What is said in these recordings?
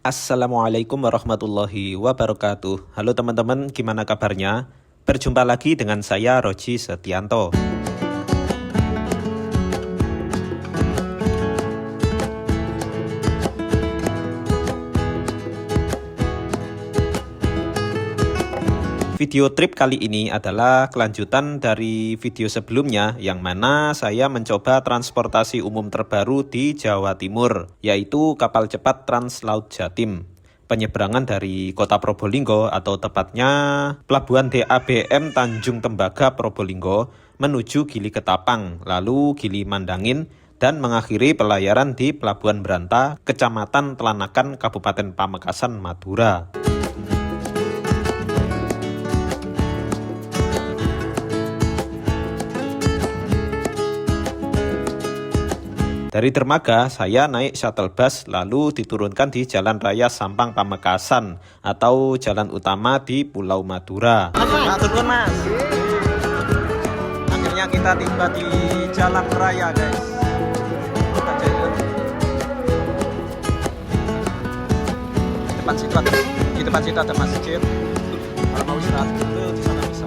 Assalamualaikum warahmatullahi wabarakatuh. Halo teman-teman, gimana kabarnya? Berjumpa lagi dengan saya Roji Setianto. Video trip kali ini adalah kelanjutan dari video sebelumnya yang mana saya mencoba transportasi umum terbaru di Jawa Timur, yaitu kapal cepat Trans Laut Jatim. Penyeberangan dari kota Probolinggo atau tepatnya Pelabuhan DABM Tanjung Tembaga Probolinggo menuju Gili Ketapang, lalu Gili Mandangin, dan mengakhiri pelayaran di Pelabuhan Beranta, Kecamatan Telanakan, Kabupaten Pamekasan, Madura. Dari dermaga, saya naik shuttle bus lalu diturunkan di Jalan Raya Sampang Pamekasan atau jalan utama di Pulau Madura. Turun mas. Akhirnya kita tiba di Jalan Raya guys. Di depan situ ada masjid. Kalau mau istirahat itu di sana bisa.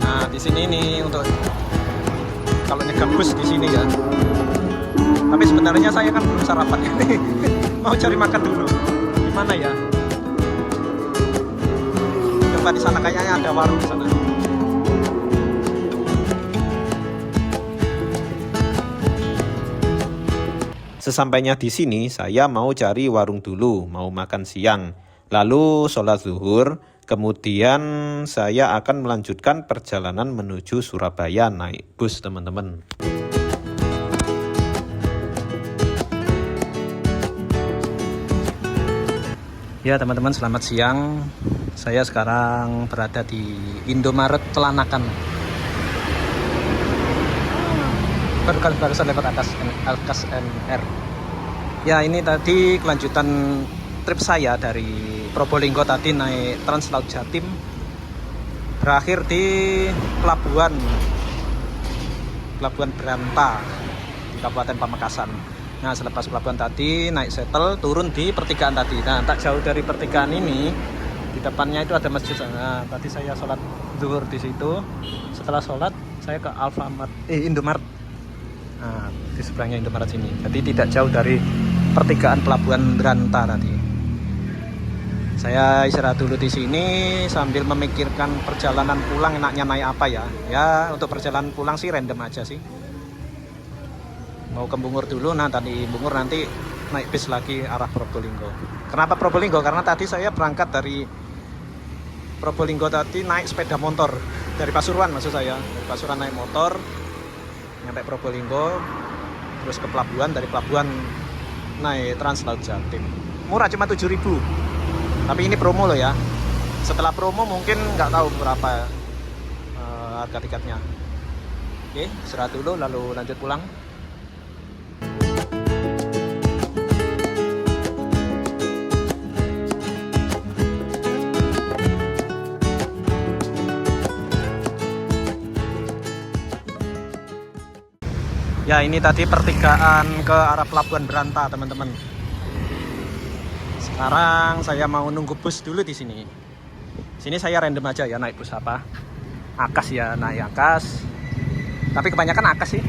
Nah di sini nih untuk kalau nyegat bus di sini ya. Tapi sebenarnya saya kan belum sarapan ini. Mau cari makan dulu. Gimana ya? Coba di sana kayaknya ada warung di sana. Sesampainya di sini, saya mau cari warung dulu, mau makan siang. Lalu sholat zuhur. Kemudian saya akan melanjutkan perjalanan menuju Surabaya naik bus teman-teman. Ya teman-teman, selamat siang. Saya sekarang berada di Indomaret Telanakan. Barusan lewat Alkas NR. Ya ini tadi kelanjutan trip saya dari Probolinggo tadi naik Trans Laut Jatim, berakhir di Pelabuhan Beranta di Kabupaten Pamekasan. Nah selepas pelabuhan tadi naik shuttle turun di pertigaan tadi. Nah tak jauh dari pertigaan ini di depannya itu ada masjid. Nah tadi saya sholat zuhur di situ. Setelah sholat saya ke Indomaret. Nah di seberangnya Indomaret sini. Jadi tidak jauh dari pertigaan Pelabuhan Beranta tadi. Saya istirahat dulu di sini sambil memikirkan perjalanan pulang enaknya naik apa ya. Ya untuk perjalanan pulang sih random aja sih. Mau ke Bungur dulu, nah tadi Bungur nanti naik bis lagi arah Probolinggo. Kenapa Probolinggo? Karena tadi saya berangkat dari Probolinggo tadi naik sepeda motor. Dari Pasuruan maksud saya. Dari Pasuruan naik motor, nyampe Probolinggo, terus ke pelabuhan, dari pelabuhan naik Trans Laut Jatim. Murah cuma 7.000. Tapi ini promo loh ya. Setelah promo mungkin nggak tahu berapa harga tiketnya. Oke, istirahat dulu lalu lanjut pulang. Ya ini tadi pertigaan ke arah Pelabuhan Beranta teman-teman. Sekarang saya mau nunggu bus dulu di sini. Sini saya random aja ya naik bus apa. Akas ya, naik Akas. Tapi kebanyakan Akas sih.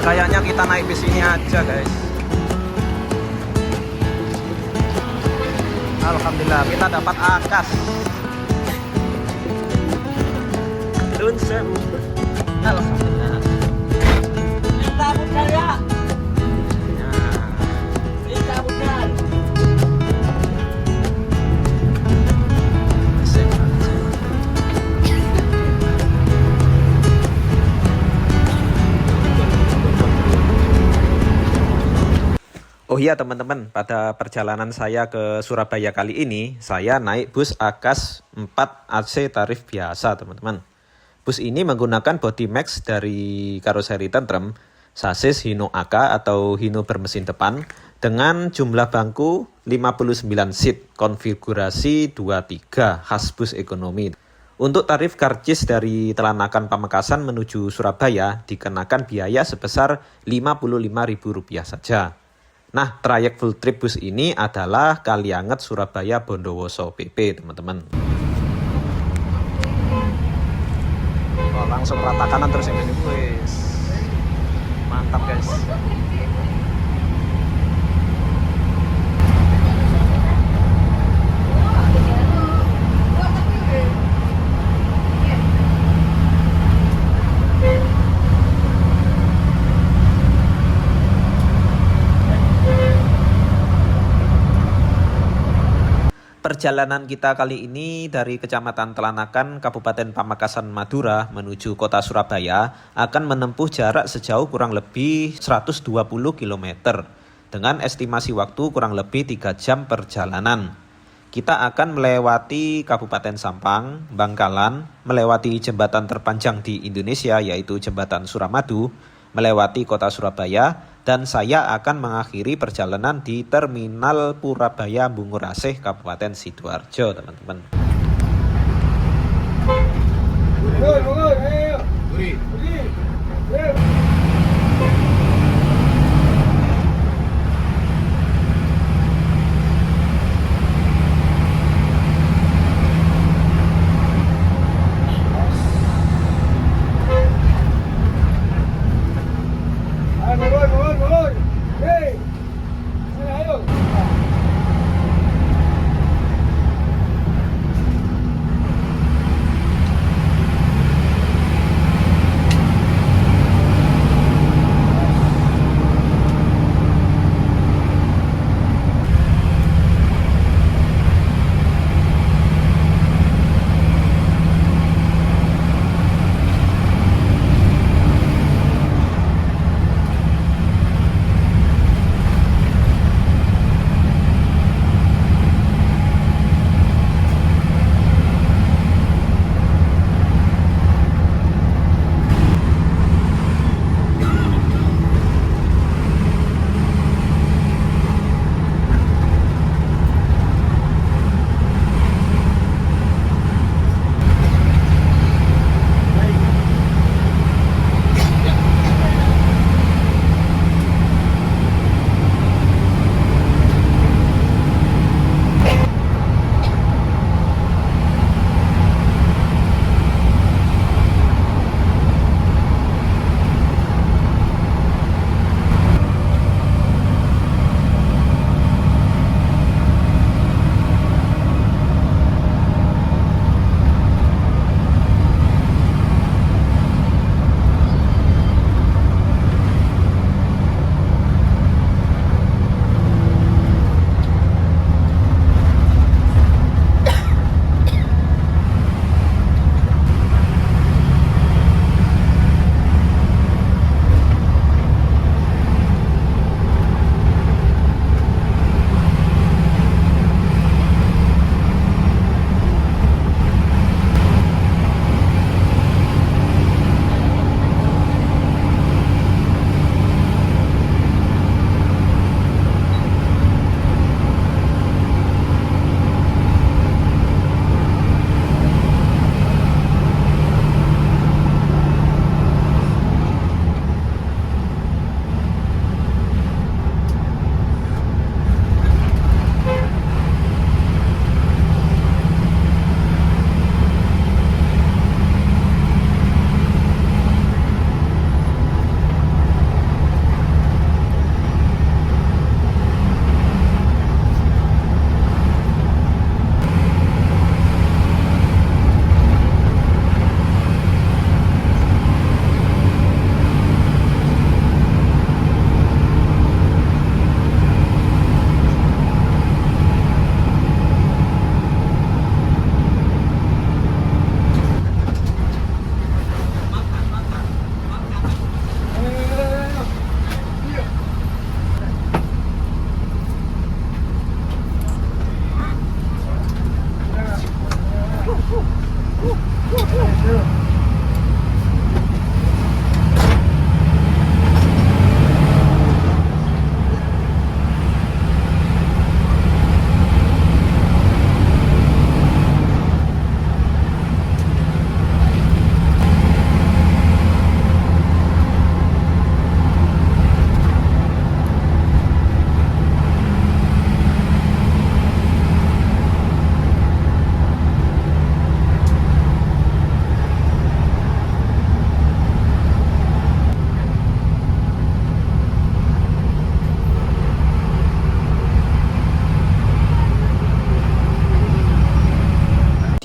kayaknya kita naik bis ini aja guys. Alhamdulillah kita dapat Akas. Alhamdulillah. Kita budal ya. Ya. Kita budal. Oh iya teman-teman, pada perjalanan saya ke Surabaya kali ini, saya naik bus Akas 4 AC tarif biasa teman-teman. Bus ini menggunakan body max dari karoseri Tentrem, sasis Hino AK atau Hino bermesin depan, dengan jumlah bangku 59 seat, konfigurasi 23, khas bus ekonomi. Untuk tarif karcis dari Telanakan Pamekasan menuju Surabaya dikenakan biaya sebesar Rp55.000 saja. Nah, trayek full trip bus ini adalah Kalianget Surabaya Bondowoso PP, teman-teman. Oh, langsung rata kanan terus ini, guys. Mantap, guys. Perjalanan kita kali ini dari Kecamatan Telanakan, Kabupaten Pamekasan, Madura menuju kota Surabaya akan menempuh jarak sejauh kurang lebih 120 km dengan estimasi waktu kurang lebih 3 jam perjalanan. Kita akan melewati Kabupaten Sampang, Bangkalan, melewati jembatan terpanjang di Indonesia yaitu Jembatan Suramadu, melewati kota Surabaya, dan saya akan mengakhiri perjalanan di Terminal Purabaya Bungurasih, Kabupaten Sidoarjo, teman-teman.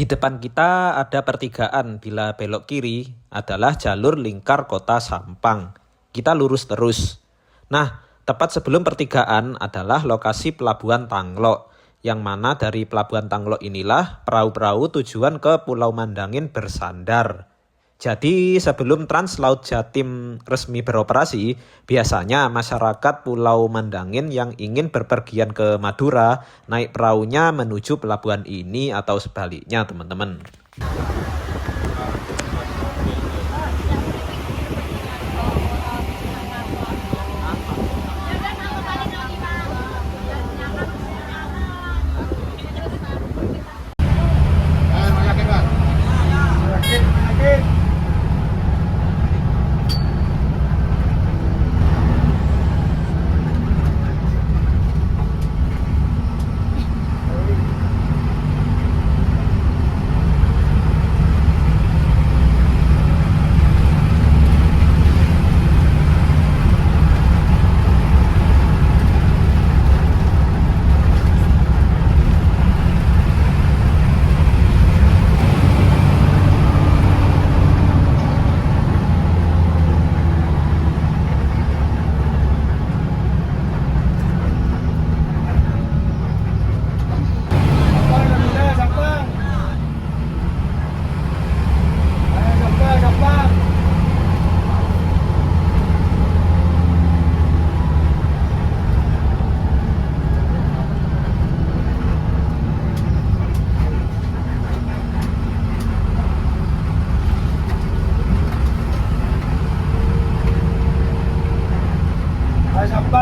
Di depan kita ada pertigaan, bila belok kiri adalah jalur lingkar kota Sampang. Kita lurus terus. Nah, tepat sebelum pertigaan adalah lokasi Pelabuhan Tanglok, yang mana dari Pelabuhan Tanglok inilah perahu-perahu tujuan ke Pulau Mandangin bersandar. Jadi sebelum Trans Laut Jatim resmi beroperasi, biasanya masyarakat Pulau Mandangin yang ingin berpergian ke Madura naik perahunya menuju pelabuhan ini atau sebaliknya, teman-teman.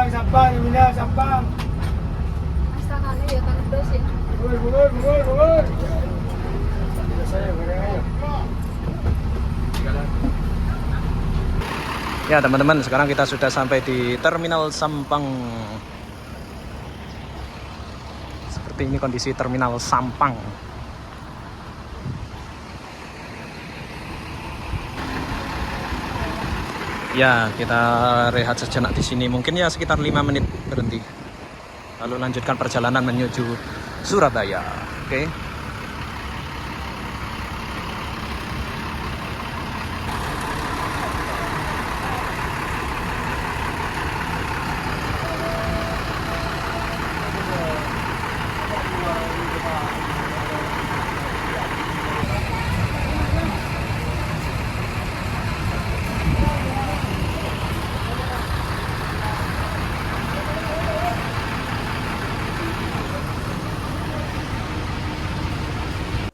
Sampang, Emilia, Sampang. Asalnya ya kan terus ya. Bungur. Saya bareng ayo. Ya teman-teman, sekarang kita sudah sampai di Terminal Sampang. Seperti ini kondisi Terminal Sampang. Ya, kita rehat sejenak di sini. Mungkin ya sekitar 5 menit berhenti. Lalu lanjutkan perjalanan menuju Surabaya. Oke.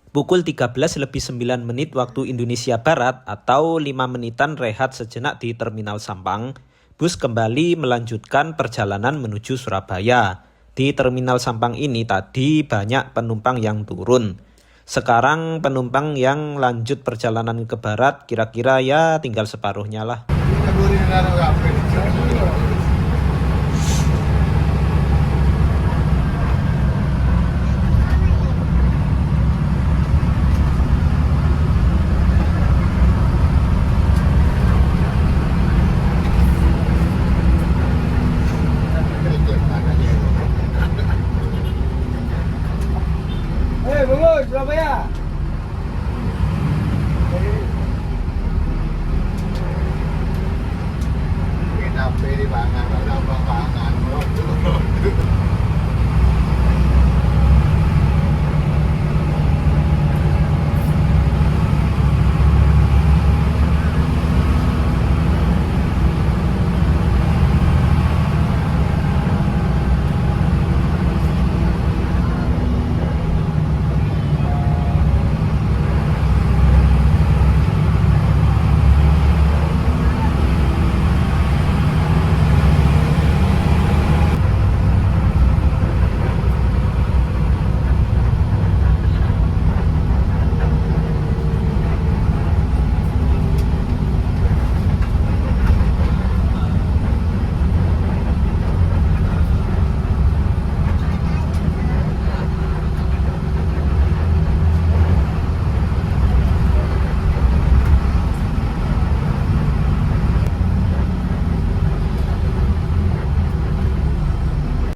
Pukul 13:09 waktu Indonesia Barat atau 5 menitan rehat sejenak di Terminal Sampang, bus kembali melanjutkan perjalanan menuju Surabaya. Di Terminal Sampang ini tadi banyak penumpang yang turun. Sekarang penumpang yang lanjut perjalanan ke barat kira-kira ya tinggal separuhnya lah. Bungur, Surabaya. Kita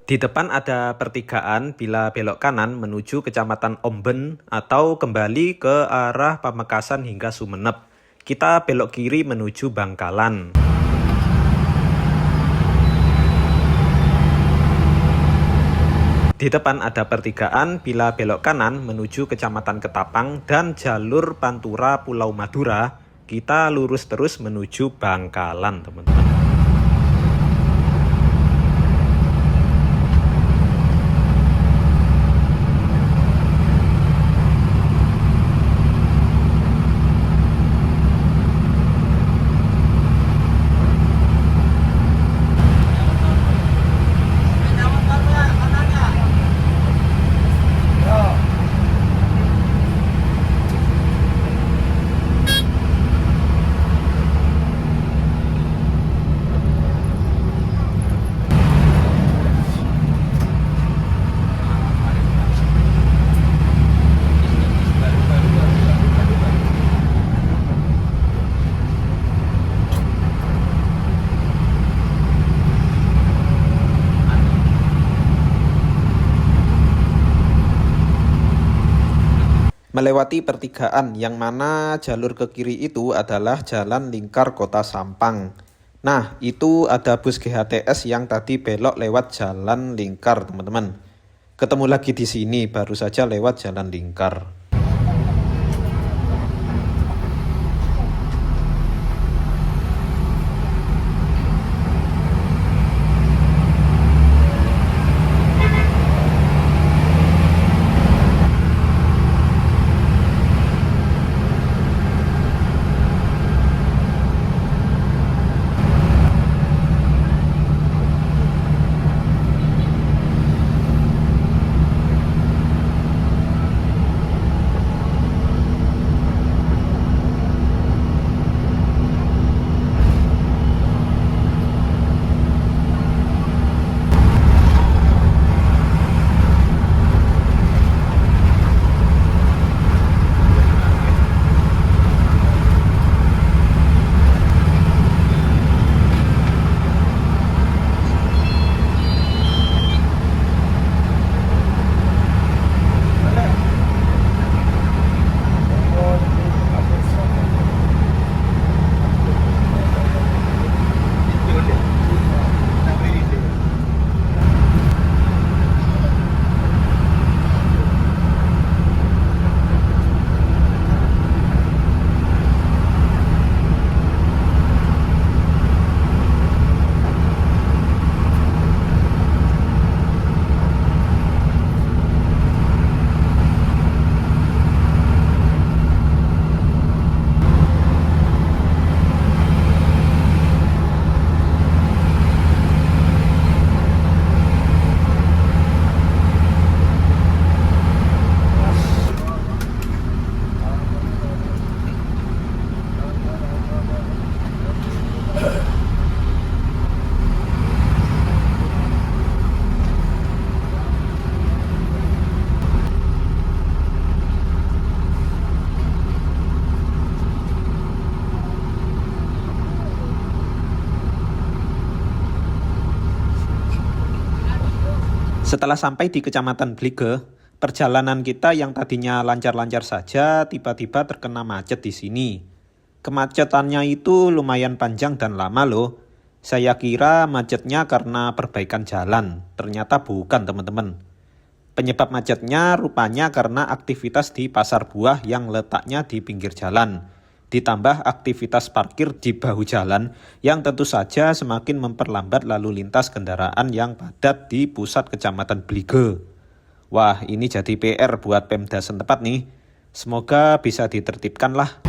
Di depan ada pertigaan bila belok kanan menuju Kecamatan Omben atau kembali ke arah Pamekasan hingga Sumeneb. Kita belok kiri menuju Bangkalan. Di depan ada pertigaan bila belok kanan menuju Kecamatan Ketapang dan jalur Pantura Pulau Madura. Kita lurus terus menuju Bangkalan, teman-teman. Melewati pertigaan yang mana jalur ke kiri itu adalah Jalan Lingkar Kota Sampang. Nah, itu ada bus GHTS yang tadi belok lewat Jalan Lingkar, teman-teman. Ketemu lagi di sini, baru saja lewat Jalan Lingkar. Setelah sampai di Kecamatan Blige, perjalanan kita yang tadinya lancar-lancar saja tiba-tiba terkena macet di sini. Kemacetannya itu lumayan panjang dan lama loh. Saya kira macetnya karena perbaikan jalan, ternyata bukan, teman-teman. Penyebab macetnya rupanya karena aktivitas di pasar buah yang letaknya di pinggir jalan. Ditambah aktivitas parkir di bahu jalan yang tentu saja semakin memperlambat lalu lintas kendaraan yang padat di pusat Kecamatan Blige. Wah, ini jadi PR buat Pemda setempat nih. Semoga bisa ditertibkan lah.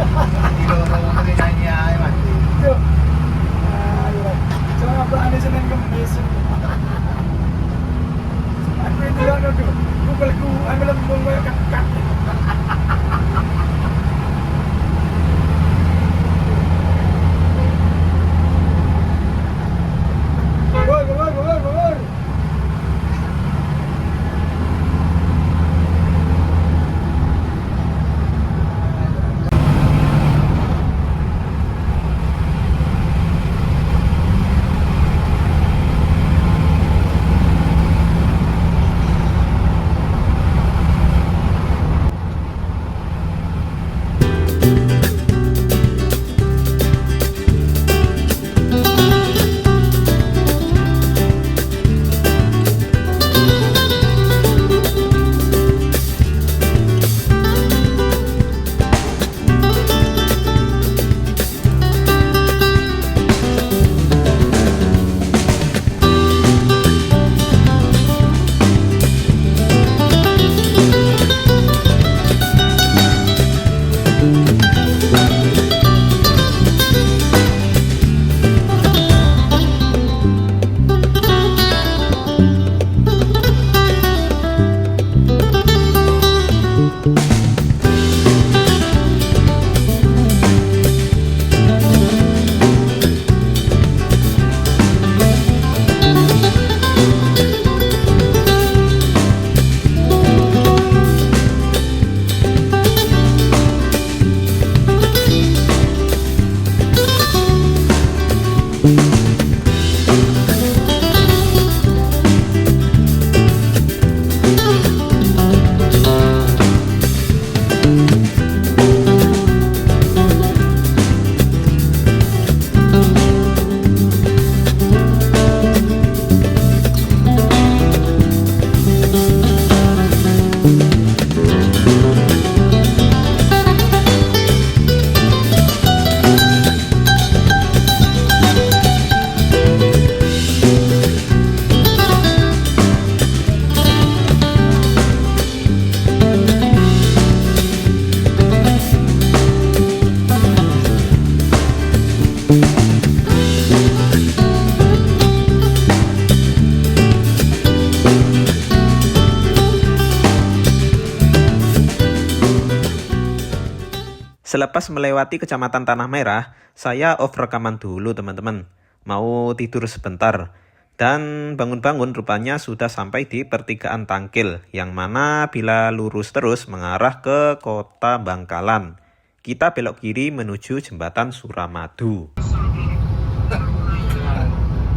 Selepas melewati Kecamatan Tanah Merah, saya off rekaman dulu teman-teman. Mau tidur sebentar. Dan bangun-bangun rupanya sudah sampai di pertigaan Tangkil, yang mana bila lurus terus mengarah ke kota Bangkalan. Kita belok kiri menuju jembatan Suramadu.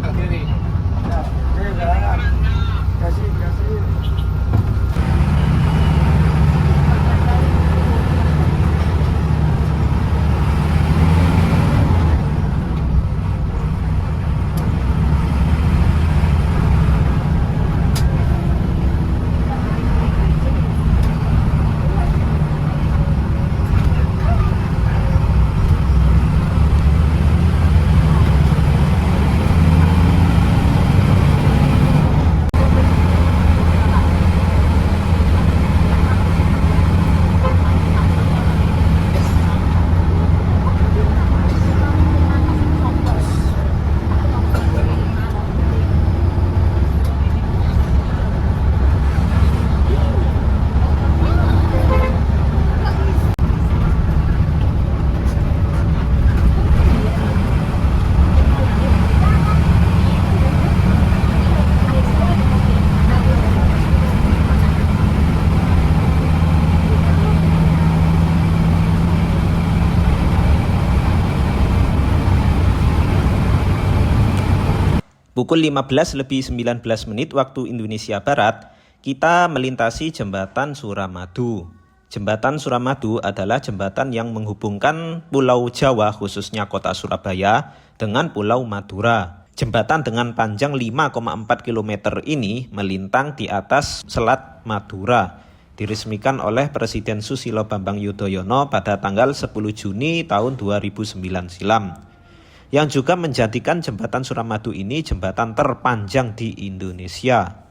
Kiri. Nah, kiri kanan. Kasih. Pukul 15:19 waktu Indonesia Barat, kita melintasi jembatan Suramadu. Jembatan Suramadu adalah jembatan yang menghubungkan Pulau Jawa, khususnya kota Surabaya, dengan Pulau Madura. Jembatan dengan panjang 5,4 km ini melintang di atas Selat Madura. Diresmikan oleh Presiden Susilo Bambang Yudhoyono pada tanggal 10 Juni tahun 2009 silam. Yang juga menjadikan jembatan Suramadu ini jembatan terpanjang di Indonesia.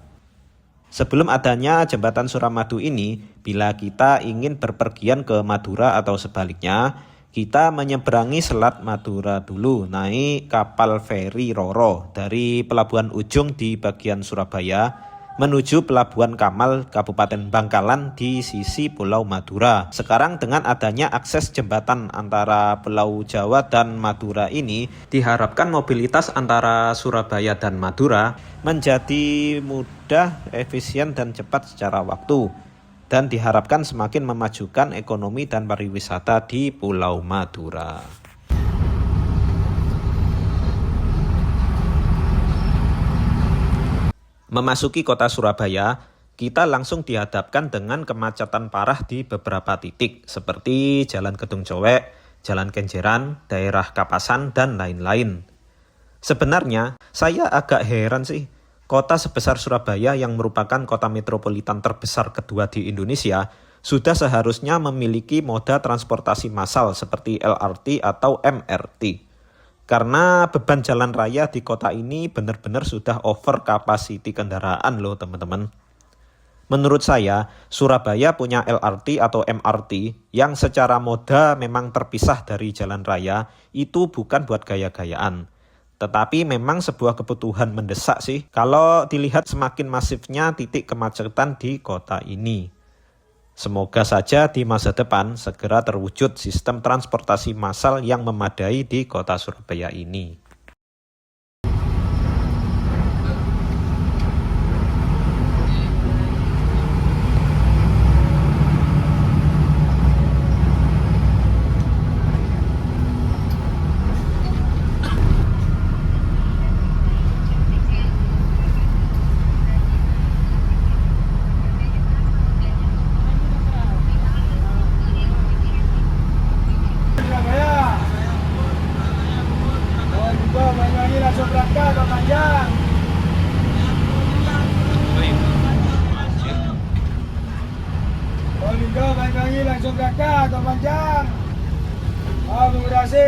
Sebelum adanya jembatan Suramadu ini, bila kita ingin berpergian ke Madura atau sebaliknya, kita menyeberangi Selat Madura dulu, naik kapal feri Roro dari Pelabuhan Ujung di bagian Surabaya menuju Pelabuhan Kamal Kabupaten Bangkalan di sisi Pulau Madura. Sekarang dengan adanya akses jembatan antara Pulau Jawa dan Madura ini, diharapkan mobilitas antara Surabaya dan Madura menjadi mudah, efisien dan cepat secara waktu, dan diharapkan semakin memajukan ekonomi dan pariwisata di Pulau Madura. Memasuki kota Surabaya, kita langsung dihadapkan dengan kemacetan parah di beberapa titik seperti Jalan Kedung Cowek, Jalan Kenjeran, daerah Kapasan, dan lain-lain. Sebenarnya, saya agak heran sih, kota sebesar Surabaya yang merupakan kota metropolitan terbesar kedua di Indonesia sudah seharusnya memiliki moda transportasi massal seperti LRT atau MRT. Karena beban jalan raya di kota ini benar-benar sudah over capacity kendaraan loh teman-teman. Menurut saya, Surabaya punya LRT atau MRT yang secara moda memang terpisah dari jalan raya, itu bukan buat gaya-gayaan. Tetapi memang sebuah kebutuhan mendesak sih kalau dilihat semakin masifnya titik kemacetan di kota ini. Semoga saja di masa depan segera terwujud sistem transportasi massal yang memadai di kota Surabaya ini. Langsung berangkat ke Panjang. Linggo Banyuwangi langsung berangkat ke Panjang. Mengurasi.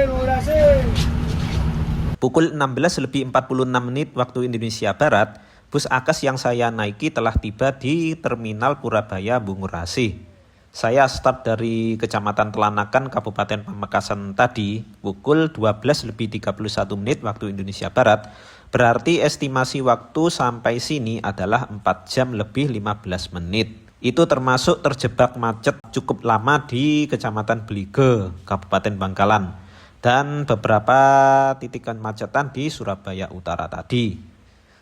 Pukul 16:46 waktu Indonesia Barat, bus Akes yang saya naiki telah tiba di Terminal Purabaya Bungurasi. Saya start dari Kecamatan Telanakan, Kabupaten Pamekasan tadi, pukul 12:31 waktu Indonesia Barat. Berarti estimasi waktu sampai sini adalah 4 jam lebih 15 menit. Itu termasuk terjebak macet cukup lama di Kecamatan Belige, Kabupaten Bangkalan, dan beberapa titik kemacetan di Surabaya Utara tadi.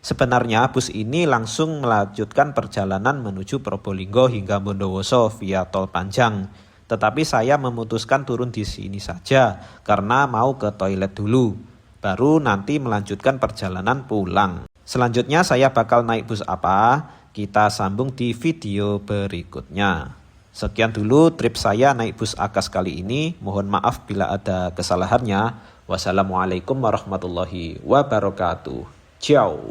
Sebenarnya bus ini langsung melanjutkan perjalanan menuju Probolinggo hingga Bondowoso via Tol Panjang. Tetapi saya memutuskan turun di sini saja karena mau ke toilet dulu. Baru nanti melanjutkan perjalanan pulang. Selanjutnya saya bakal naik bus apa? Kita sambung di video berikutnya. Sekian dulu trip saya naik bus Akas kali ini. Mohon maaf bila ada kesalahannya. Wassalamualaikum warahmatullahi wabarakatuh. Ciao.